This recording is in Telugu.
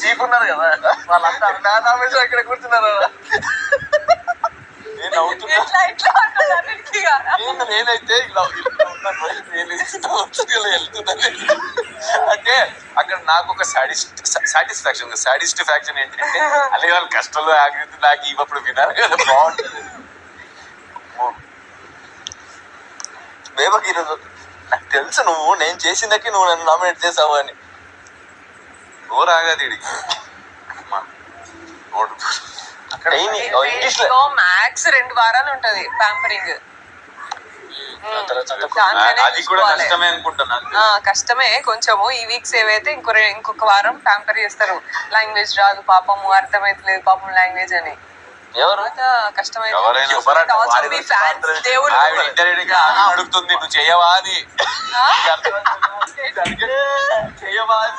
చీప్ ఉన్నారు కదా వాళ్ళంతా అక్కడ కూర్చున్నారు. నేనైతే ఇలా వెళ్తున్నాను. అంటే అక్కడ నాకు ఒక సాటిస్ఫాక్షన్ ఏంటంటే అలాగే వాళ్ళ కష్టంలో ఆగ్రహం నాకు ఇవ్వప్పుడు వినాలి కదా, బాగుంటుంది. బేబకి ఈరోజు నాకు తెలుసు నువ్వు నేను చేసిందకి నువ్వు నన్ను నామినేట్ చేసావు అని. నోరు ఆగాది వీడికి. అక్కడ ఇంగ్లీష్ లో మ్యాక్స్ 2 వారాలు ఉంటది ప్యాంపరింగ్. అది కూడా కష్టమే అనుకుంటున్నాను. కష్టమే కొంచెము. ఈ వీక్స్ ఏవైతే ఇంకొక వారం ప్యాంపర్ చేస్తారు. లాంగ్వేజ్ రాదు పాపము, అర్థమైతలేదు పాపం లాంగ్వేజ్ అని. ఎవరు కష్టమైతే అడుగుతుంది నువ్వు చెయ్యవా అని. చెయ్యవా అని